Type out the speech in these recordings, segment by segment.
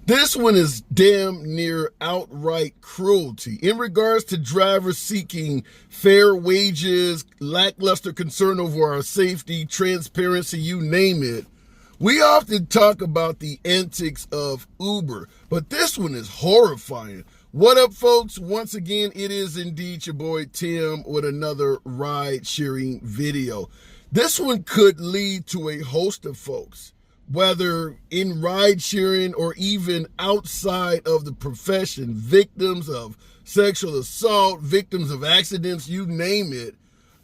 This one is damn near outright cruelty. In regards to drivers seeking fair wages, lackluster concern over our safety, transparency, you name it, we often talk about the antics of Uber, but this one is horrifying. What up, folks? Once again, it is indeed your boy Tim with another ride-sharing video. This one could lead to a host of folks, whether in ride sharing or even outside of the profession, victims of sexual assault, victims of accidents, you name it.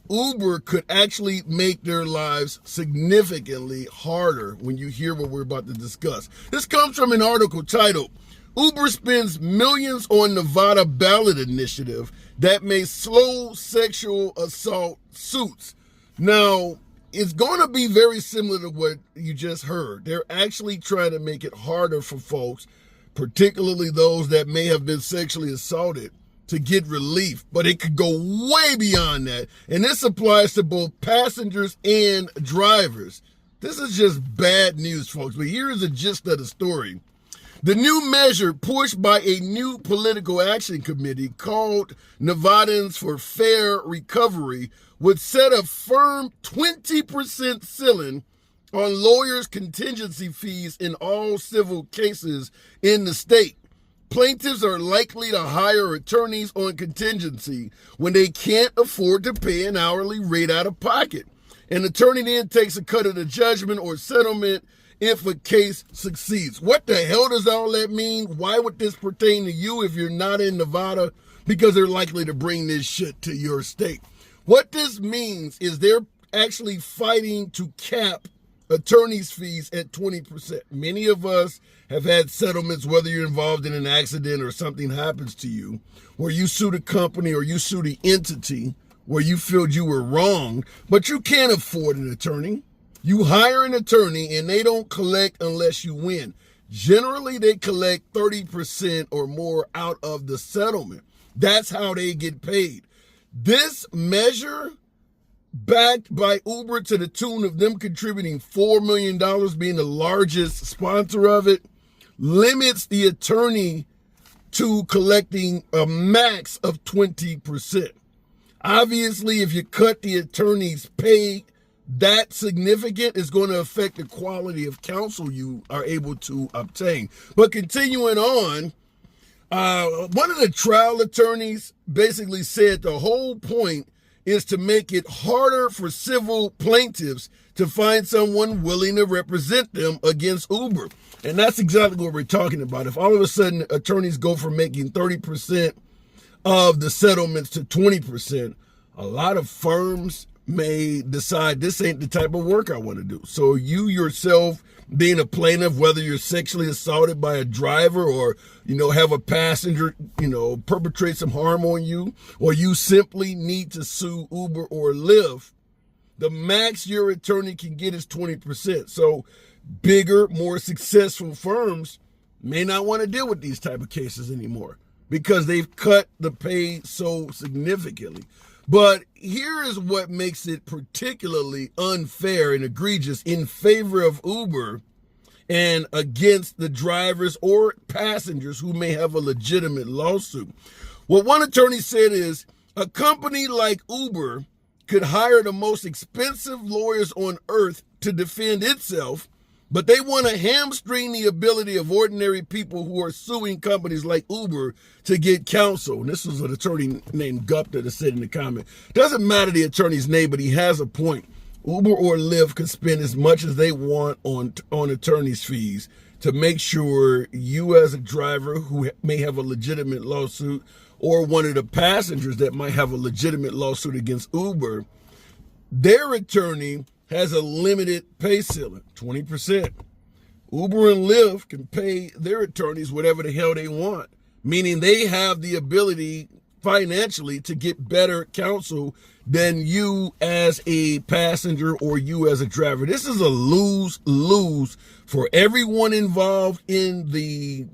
Uber could actually make their lives significantly harder when you hear what we're about to discuss. This comes from an article titled, Uber spends millions on Nevada ballot initiative that may slow sexual assault suits. Now, it's going to be very similar to what you just heard. They're actually trying to make it harder for folks, particularly those that may have been sexually assaulted, to get relief. But it could go way beyond that. And this applies to both passengers and drivers. This is just bad news, folks. But here is the gist of the story. The new measure pushed by a new political action committee called Nevadans for Fair Recovery would set a firm 20% ceiling on lawyers' contingency fees in all civil cases in the state. Plaintiffs are likely to hire attorneys on contingency when they can't afford to pay an hourly rate out of pocket. An attorney then takes a cut of the judgment or settlement if a case succeeds. What the hell does all that mean? Why would this pertain to you if you're not in Nevada? Because they're likely to bring this shit to your state. What this means is they're actually fighting to cap attorney's fees at 20%. Many of us have had settlements, whether you're involved in an accident or something happens to you, where you sue the company or you sue the entity where you feel you were wrong, but you can't afford an attorney. You hire an attorney and they don't collect unless you win. Generally, they collect 30% or more out of the settlement. That's how they get paid. This measure, backed by Uber to the tune of them contributing $4 million, being the largest sponsor of it, limits the attorney to collecting a max of 20%. Obviously, if you cut the attorney's pay that significant, is going to affect the quality of counsel you are able to obtain. But continuing on, one of the trial attorneys basically said the whole point is to make it harder for civil plaintiffs to find someone willing to represent them against Uber. And that's exactly what we're talking about. If all of a sudden attorneys go from making 30% of the settlements to 20%, a lot of firms may decide this ain't the type of work I want to do. So you yourself, being a plaintiff, whether you're sexually assaulted by a driver or, have a passenger, perpetrate some harm on you, or you simply need to sue Uber or Lyft, the max your attorney can get is 20%. So bigger, more successful firms may not want to deal with these type of cases anymore because they've cut the pay so significantly. But here is what makes it particularly unfair and egregious in favor of Uber and against the drivers or passengers who may have a legitimate lawsuit. What one attorney said is, a company like Uber could hire the most expensive lawyers on earth to defend itself, but they want to hamstring the ability of ordinary people who are suing companies like Uber to get counsel. And this was an attorney named Gupta that said in the comment. Doesn't matter the attorney's name, but he has a point. Uber or Lyft could spend as much as they want on attorney's fees to make sure you as a driver who may have a legitimate lawsuit, or one of the passengers that might have a legitimate lawsuit against Uber, their attorney has a limited pay ceiling, 20%. Uber and Lyft can pay their attorneys whatever the hell they want, meaning they have the ability financially to get better counsel than you as a passenger or you as a driver. This is a lose-lose for everyone involved in the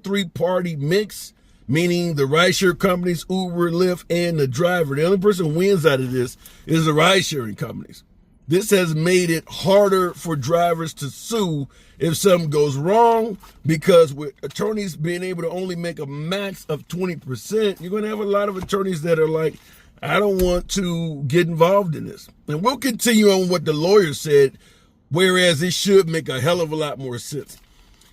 three-party mix, meaning the rideshare companies, Uber, Lyft, and the driver. The only person who wins out of this is the ride-sharing companies. this has made it harder for drivers to sue if something goes wrong, because with attorneys being able to only make a max of 20%, you're going to have a lot of attorneys that are like, I don't want to get involved in this. And we'll continue on what the lawyer said, whereas it should make a hell of a lot more sense.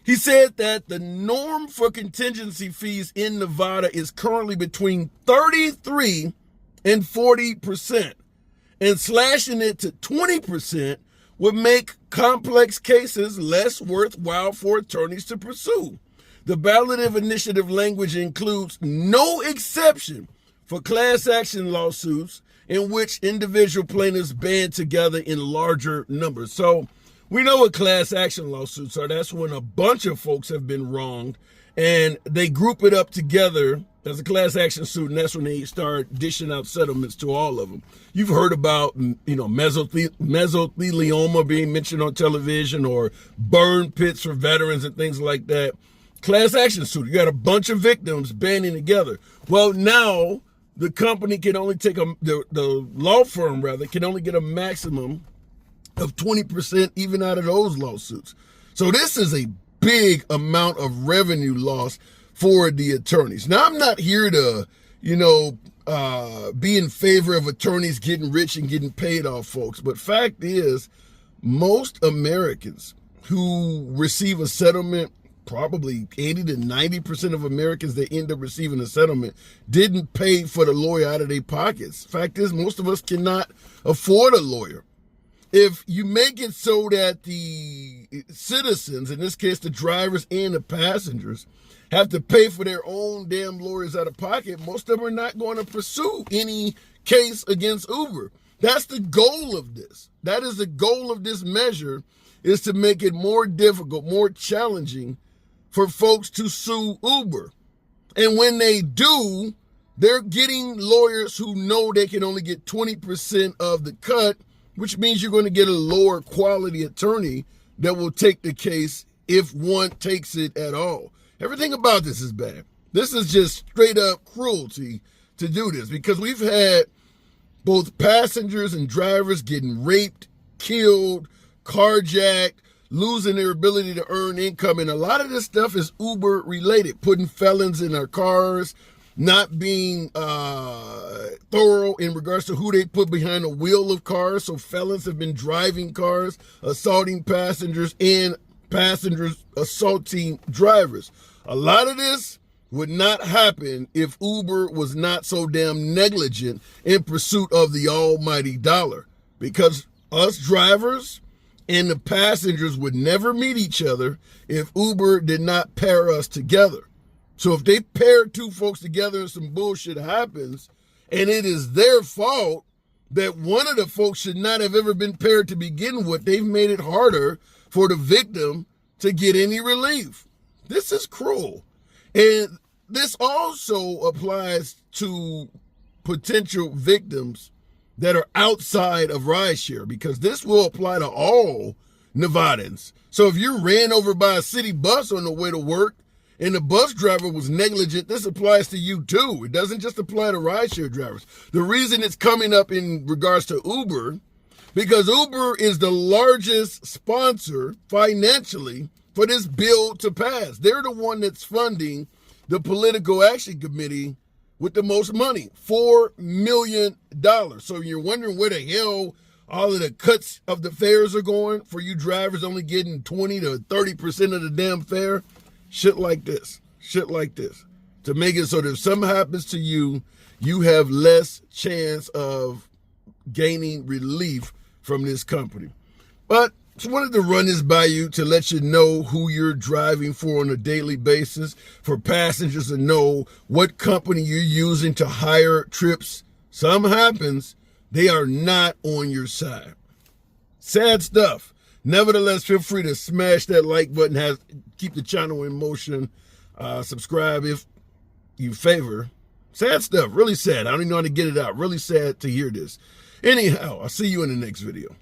He said that the norm for contingency fees in Nevada is currently between 33 and 40%, and slashing it to 20% would make complex cases less worthwhile for attorneys to pursue. The ballot initiative language includes no exception for class action lawsuits in which individual plaintiffs band together in larger numbers. So we know what class action lawsuits are. That's when a bunch of folks have been wronged and they group it up together as a class action suit, and that's when they start dishing out settlements to all of them. You've heard about, mesothelioma being mentioned on television, or burn pits for veterans and things like that. Class action suit, you got a bunch of victims banding together. Well, now the company can only take the law firm rather can only get a maximum of 20% even out of those lawsuits. So this is a big amount of revenue loss for the attorneys. Now, I'm not here to, be in favor of attorneys getting rich and getting paid off, folks. But fact is, most Americans who receive a settlement, probably 80 to 90% of Americans that end up receiving a settlement, didn't pay for the lawyer out of their pockets. Fact is, most of us cannot afford a lawyer. If you make it so that the citizens, in this case the drivers and the passengers, have to pay for their own damn lawyers out of pocket, most of them are not going to pursue any case against Uber. That's the goal of this. That is the goal of this measure, is to make it more difficult, more challenging for folks to sue Uber. And when they do, they're getting lawyers who know they can only get 20% of the cut, which means you're going to get a lower quality attorney that will take the case if one takes it at all. Everything about this is bad. This is just straight up cruelty to do this, because we've had both passengers and drivers getting raped, killed, carjacked, losing their ability to earn income. And a lot of this stuff is Uber related, putting felons in our cars, not being thorough in regards to who they put behind the wheel of cars. So felons have been driving cars, assaulting passengers, and passengers assaulting drivers. A lot of this would not happen if Uber was not so damn negligent in pursuit of the almighty dollar, because us drivers and the passengers would never meet each other if Uber did not pair us together. So if they pair two folks together and some bullshit happens, and it is their fault that one of the folks should not have ever been paired to begin with, they've made it harder for the victim to get any relief. This is cruel. And this also applies to potential victims that are outside of rideshare, because this will apply to all Nevadans. So if you're ran over by a city bus on the way to work and the bus driver was negligent, this applies to you too. It doesn't just apply to rideshare drivers. The reason it's coming up in regards to Uber, because Uber is the largest sponsor financially for this bill to pass. They're the one that's funding the political action committee with the most money, $4 million. So you're wondering where the hell all of the cuts of the fares are going, for you drivers only getting 20 to 30% of the damn fare. Shit like this, to make it so that if something happens to you, you have less chance of gaining relief from this company. But just wanted to run this by you to let you know who you're driving for on a daily basis, for passengers to know what company you're using to hire trips. Something happens, they are not on your side. Sad stuff. Nevertheless, feel free to smash that like button, keep the channel in motion, subscribe if you favor. Sad stuff, really sad. I don't even know how to get it out. Really sad to hear this. Anyhow, I'll see you in the next video.